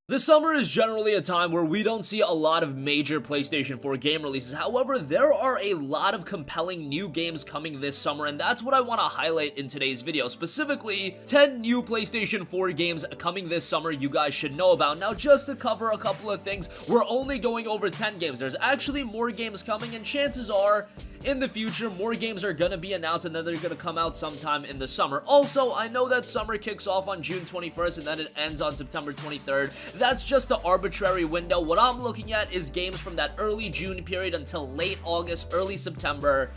The summer is generally a time where we don't see a lot of major PlayStation 4 game releases. However, there are a lot of compelling new games coming this summer, and that's what I want to highlight in today's video. Specifically, 10 new PlayStation 4 games coming this summer you guys should know about. Now, just to cover a couple of things, we're only going over 10 games. There's actually more games coming, and chances are, in the future, more games are gonna be announced and then they're gonna come out sometime in the summer. Also, I know that summer kicks off on June 21st and then it ends on September 23rd. That's just the arbitrary window. What I'm looking at is games from that early June period until late August, early September.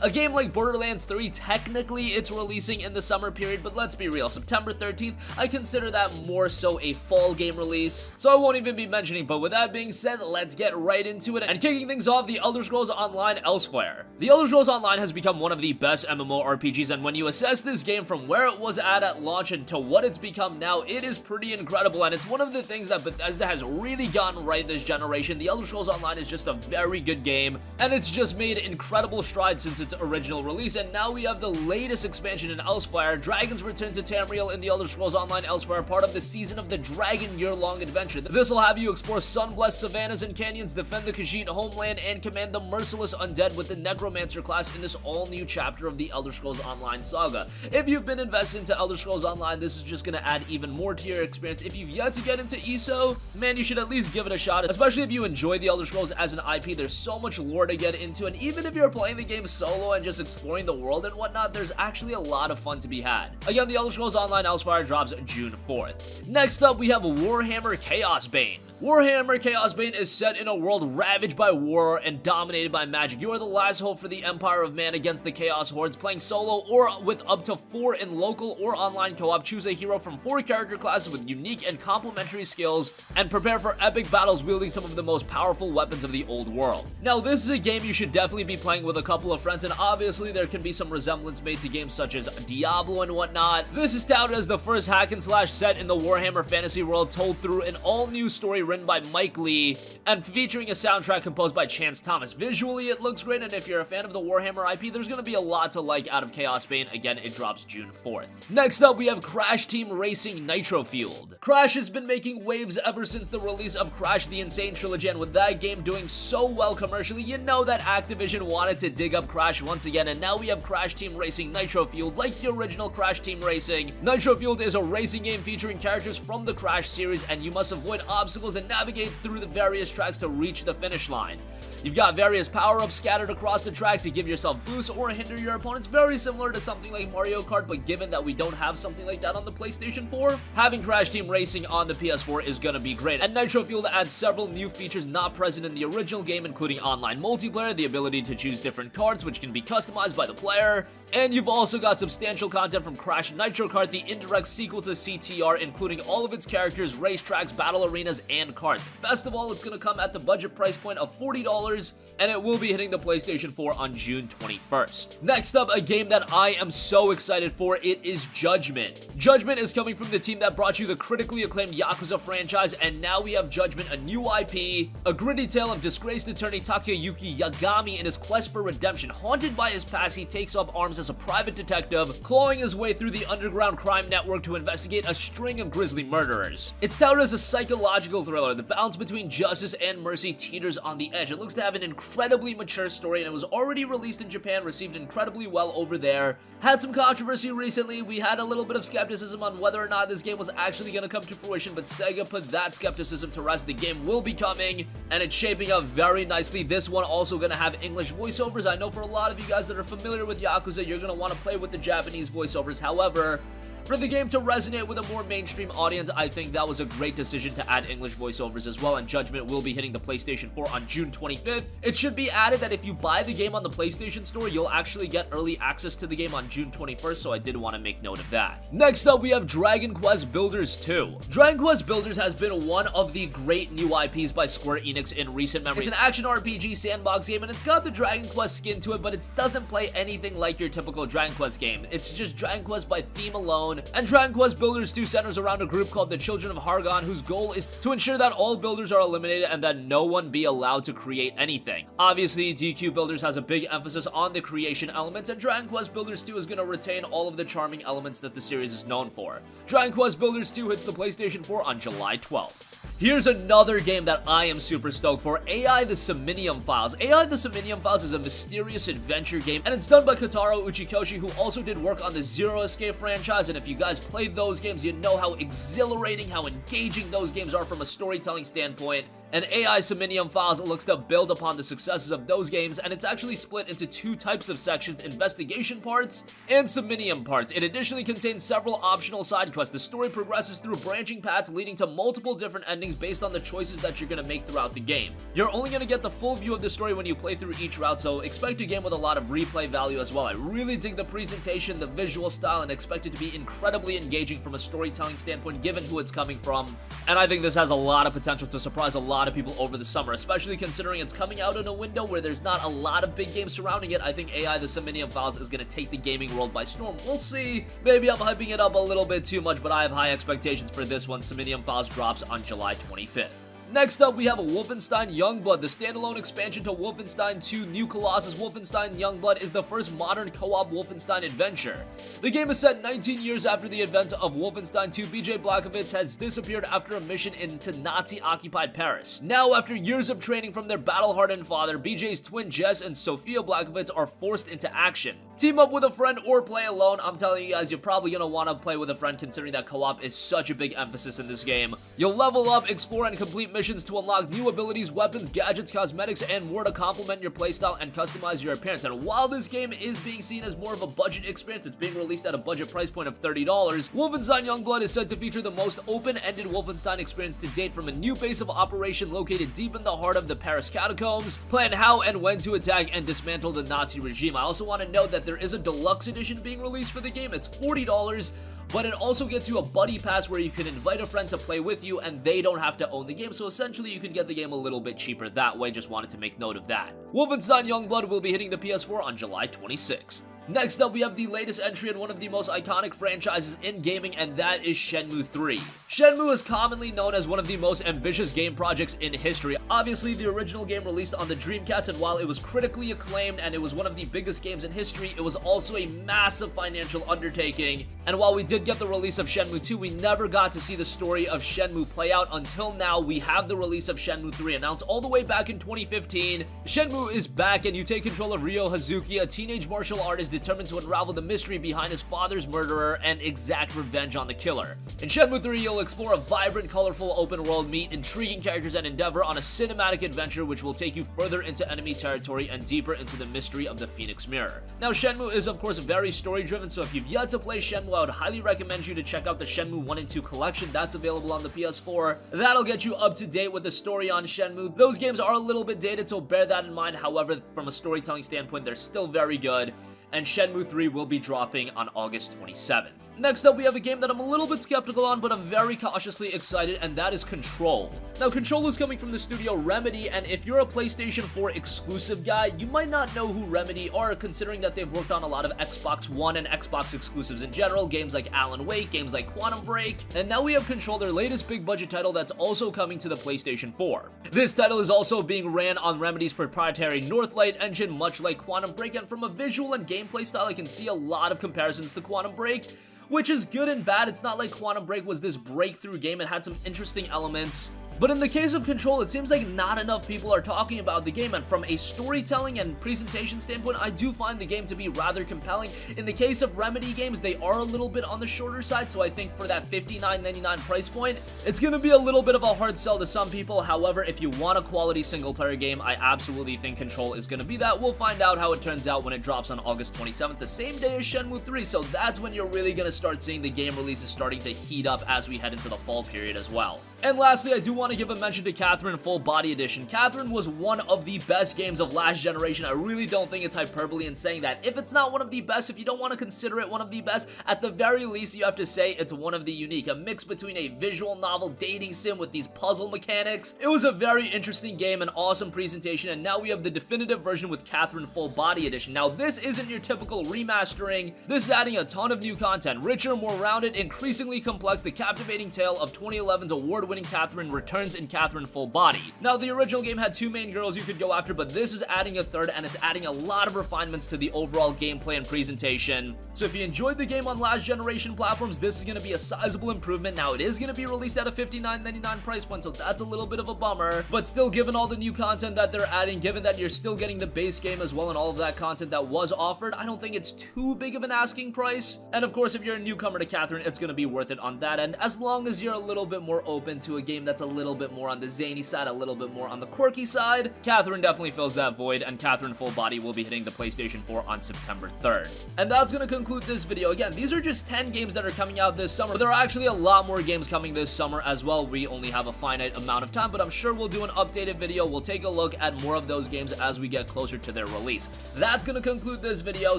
A game like Borderlands 3, technically it's releasing in the summer period, but let's be real, September 13th, I consider that more so a fall game release, so I won't even be mentioning. But with that being said, let's get right into it. And kicking things off, The Elder Scrolls Online Elsewhere. The Elder Scrolls Online has become one of the best MMORPGs, and when you assess this game from where it was at launch and to what it's become now, it is pretty incredible, and it's one of the things that Bethesda has really gotten right this generation. The Elder Scrolls Online is just a very good game, and it's just made incredible strides since its original release, and now we have the latest expansion in Elsewhere, Dragon's Return to Tamriel in The Elder Scrolls Online Elsewhere, part of the Season of the Dragon year-long adventure. This will have you explore sun-blessed savannas and canyons, defend the Khajiit homeland, and command the merciless undead with the Necromancer class in this all-new chapter of the Elder Scrolls Online saga. If you've been invested into Elder Scrolls Online, this is just gonna add even more to your experience. If you've yet to get into ESO, man, you should at least give it a shot, especially if you enjoy the Elder Scrolls as an IP. There's so much lore to get into, and even if you're playing the game solo and just exploring the world and whatnot, there's actually a lot of fun to be had. Again, The Elder Scrolls Online Elsewhere drops June 4th. Next up, we have Warhammer Chaos Bane. Warhammer Chaos Bane is set in a world ravaged by war and dominated by magic. You are the last hope for the Empire of Man against the Chaos Hordes. Playing solo or with up to 4 in local or online co-op, choose a hero from 4 character classes with unique and complementary skills, and prepare for epic battles wielding some of the most powerful weapons of the old world. Now, this is a game you should definitely be playing with a couple of friends, and obviously there can be some resemblance made to games such as Diablo and whatnot. This is touted as the first hack and slash set in the Warhammer fantasy world, told through an all-new story written by Mike Lee and featuring a soundtrack composed by Chance Thomas. Visually, it looks great, and if you're a fan of the Warhammer IP, there's going to be a lot to like out of Chaos Bane. Again, it drops June 4th. Next up, we have Crash Team Racing Nitro Fueled. Crash has been making waves ever since the release of Crash the Insane Trilogy, and with that game doing so well commercially, you know that Activision wanted to dig up Crash once again, and now we have Crash Team Racing Nitro Fueled. Like the original Crash Team Racing, Nitro Fueled is a racing game featuring characters from the Crash series, and you must avoid obstacles and navigate through the various tracks to reach the finish line. You've got various power-ups scattered across the track to give yourself boosts or hinder your opponents, very similar to something like Mario Kart, but given that we don't have something like that on the PlayStation 4, having Crash Team Racing on the PS4 is gonna be great. And Nitro Fueled adds several new features not present in the original game, including online multiplayer, the ability to choose different cards which can be customized by the player, and you've also got substantial content from Crash Nitro Kart, the indirect sequel to CTR, including all of its characters, racetracks, battle arenas, and karts. Best of all, it's gonna come at the budget price point of $40, and it will be hitting the PlayStation 4 on June 21st. Next up, a game that I am so excited for, it is Judgment. Judgment is coming from the team that brought you the critically acclaimed Yakuza franchise, and now we have Judgment, a new IP, a gritty tale of disgraced attorney Takayuki Yagami in his quest for redemption. Haunted by his past, he takes up arms as a private detective, clawing his way through the underground crime network to investigate a string of grisly murderers. It's touted as a psychological thriller. The balance between justice and mercy teeters on the edge. It looks to have an incredibly mature story, and it was already released in Japan, received incredibly well over there. Had some controversy recently. We had a little bit of skepticism on whether or not this game was actually going to come to fruition, but Sega put that skepticism to rest. The game will be coming, and it's shaping up very nicely. This one also going to have English voiceovers. I know for a lot of you guys that are familiar with Yakuza, you're going to want to play with the Japanese voiceovers. However, for the game to resonate with a more mainstream audience, I think that was a great decision to add English voiceovers as well, and Judgment will be hitting the PlayStation 4 on June 25th. It should be added that if you buy the game on the PlayStation Store, you'll actually get early access to the game on June 21st, so I did want to make note of that. Next up, we have Dragon Quest Builders 2. Dragon Quest Builders has been one of the great new IPs by Square Enix in recent memory. It's an action RPG sandbox game, and it's got the Dragon Quest skin to it, but it doesn't play anything like your typical Dragon Quest game. It's just Dragon Quest by theme alone, and Dragon Quest Builders 2 centers around a group called the Children of Hargon, whose goal is to ensure that all builders are eliminated and that no one be allowed to create anything. Obviously, DQ Builders has a big emphasis on the creation elements, and Dragon Quest Builders 2 is going to retain all of the charming elements that the series is known for. Dragon Quest Builders 2 hits the PlayStation 4 on July 12th. Here's another game that I am super stoked for, AI the Somnium Files. AI the Somnium Files is a mysterious adventure game, and it's done by Kotaro Uchikoshi, who also did work on the Zero Escape franchise, and if you guys played those games, you know how exhilarating, how engaging those games are from a storytelling standpoint. And AI Somnium Files looks to build upon the successes of those games, and it's actually split into two types of sections: investigation parts and Somnium parts. It additionally contains several optional side quests. The story progresses through branching paths leading to multiple different endings based on the choices that you're going to make throughout the game. You're only going to get the full view of the story when you play through each route, so expect a game with a lot of replay value as well. I really dig the presentation, the visual style, and expect it to be incredibly engaging from a storytelling standpoint given who it's coming from. And I think this has a lot of potential to surprise a lot of people over the summer, especially considering it's coming out in a window where there's not a lot of big games surrounding it. I think AI the Somnium Files is going to take the gaming world by storm. We'll see. Maybe I'm hyping it up a little bit too much, but I have high expectations for this one. Somnium Files drops on July 25th. Next up, we have Wolfenstein Youngblood, the standalone expansion to Wolfenstein 2 New Colossus. Wolfenstein Youngblood is the first modern co-op Wolfenstein adventure. The game is set 19 years after the events of Wolfenstein 2. BJ Blazkowicz has disappeared after a mission into Nazi-occupied Paris. Now, after years of training from their battle-hardened father, BJ's twin Jess and Sophia Blazkowicz are forced into action. Team up with a friend or play alone. I'm telling you guys, you're probably going to want to play with a friend considering that co-op is such a big emphasis in this game. You'll level up, explore, and complete missions to unlock new abilities, weapons, gadgets, cosmetics, and more to complement your playstyle and customize your appearance. And while this game is being seen as more of a budget experience, it's being released at a budget price point of $30. Wolfenstein Youngblood is said to feature the most open-ended Wolfenstein experience to date, from a new base of operation located deep in the heart of the Paris catacombs. Plan how and when to attack and dismantle the Nazi regime. I also want to note that there is a deluxe edition being released for the game. It's $40. But it also gets you a buddy pass where you can invite a friend to play with you and they don't have to own the game, so essentially you can get the game a little bit cheaper that way. Just wanted to make note of that. Wolfenstein Youngblood will be hitting the PS4 on July 26th. Next up, we have the latest entry in one of the most iconic franchises in gaming, and that is Shenmue 3. Shenmue is commonly known as one of the most ambitious game projects in history. Obviously, the original game released on the Dreamcast, and while it was critically acclaimed and it was one of the biggest games in history, it was also a massive financial undertaking. And while we did get the release of Shenmue 2, we never got to see the story of Shenmue play out until now. We have the release of Shenmue 3 announced all the way back in 2015. Shenmue is back, and you take control of Ryo Hazuki, a teenage martial artist determined to unravel the mystery behind his father's murderer and exact revenge on the killer. In Shenmue 3, you'll explore a vibrant, colorful open world, meet intriguing characters, and endeavor on a cinematic adventure which will take you further into enemy territory and deeper into the mystery of the Phoenix Mirror. Now, Shenmue is of course very story-driven, so if you've yet to play Shenmue, I would highly recommend you to check out the Shenmue 1 and 2 collection that's available on the PS4. That'll get you up to date with the story on Shenmue. Those games are a little bit dated, so bear that in mind. However, from a storytelling standpoint, they're still very good. And Shenmue 3 will be dropping on August 27th. Next up, we have a game that I'm a little bit skeptical on, but I'm very cautiously excited, and that is Control. Now, Control is coming from the studio Remedy, and if you're a PlayStation 4 exclusive guy, you might not know who Remedy are, considering that they've worked on a lot of Xbox One and Xbox exclusives in general, games like Alan Wake, games like Quantum Break, and now we have Control, their latest big budget title that's also coming to the PlayStation 4. This title is also being ran on Remedy's proprietary Northlight engine, much like Quantum Break, and from a visual and gameplay style, I can see a lot of comparisons to Quantum Break, which is good and bad. It's not like Quantum Break was this breakthrough game. It had some interesting elements. But in the case of Control, it seems like not enough people are talking about the game, and from a storytelling and presentation standpoint, I do find the game to be rather compelling. In the case of Remedy games, they are a little bit on the shorter side, so I think for that $59.99 price point, it's going to be a little bit of a hard sell to some people. However, if you want a quality single-player game, I absolutely think Control is going to be that. We'll find out how it turns out when it drops on August 27th, the same day as Shenmue 3, so that's when you're really going to start seeing the game releases starting to heat up as we head into the fall period as well. And lastly, I do want to give a mention to Catherine Full Body Edition. Catherine was one of the best games of last generation. I really don't think it's hyperbole in saying that. If it's not one of the best, if you don't want to consider it one of the best, at the very least, you have to say it's one of the unique. A mix between a visual novel dating sim with these puzzle mechanics. It was a very interesting game, an awesome presentation, and now we have the definitive version with Catherine Full Body Edition. Now, this isn't your typical remastering. This is adding a ton of new content, richer, more rounded, increasingly complex, the captivating tale of 2011's award-winning award-winning Catherine returns in Catherine Full Body. Now, the original game had 2 main girls you could go after, but this is adding a third, and it's adding a lot of refinements to the overall gameplay and presentation. So if you enjoyed the game on last generation platforms, this is going to be a sizable improvement. Now, it is going to be released at a $59.99 price point, so that's a little bit of a bummer, but still, given all the new content that they're adding, given that you're still getting the base game as well and all of that content that was offered, I don't think it's too big of an asking price. And of course, if you're a newcomer to Catherine, it's going to be worth it on that end, as long as you're a little bit more open to a game that's a little bit more on the zany side, a little bit more on the quirky side. Catherine definitely fills that void, and Catherine Full Body will be hitting the PlayStation 4 on September 3rd. And that's going to conclude this video. Again, these are just 10 games that are coming out this summer, but there are actually a lot more games coming this summer as well. We only have a finite amount of time, but I'm sure we'll do an updated video. We'll take a look at more of those games as we get closer to their release. That's going to conclude this video.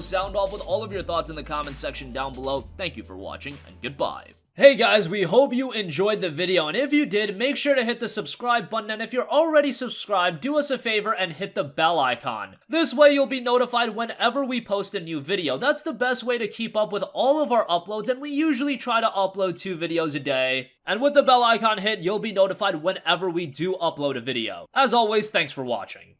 Sound off with all of your thoughts in the comment section down below. Thank you for watching, and goodbye. Hey guys, we hope you enjoyed the video, and if you did, make sure to hit the subscribe button, and if you're already subscribed, do us a favor and hit the bell icon. This way you'll be notified whenever we post a new video. That's the best way to keep up with all of our uploads, and we usually try to upload 2 videos a day. And with the bell icon hit, you'll be notified whenever we do upload a video. As always, thanks for watching.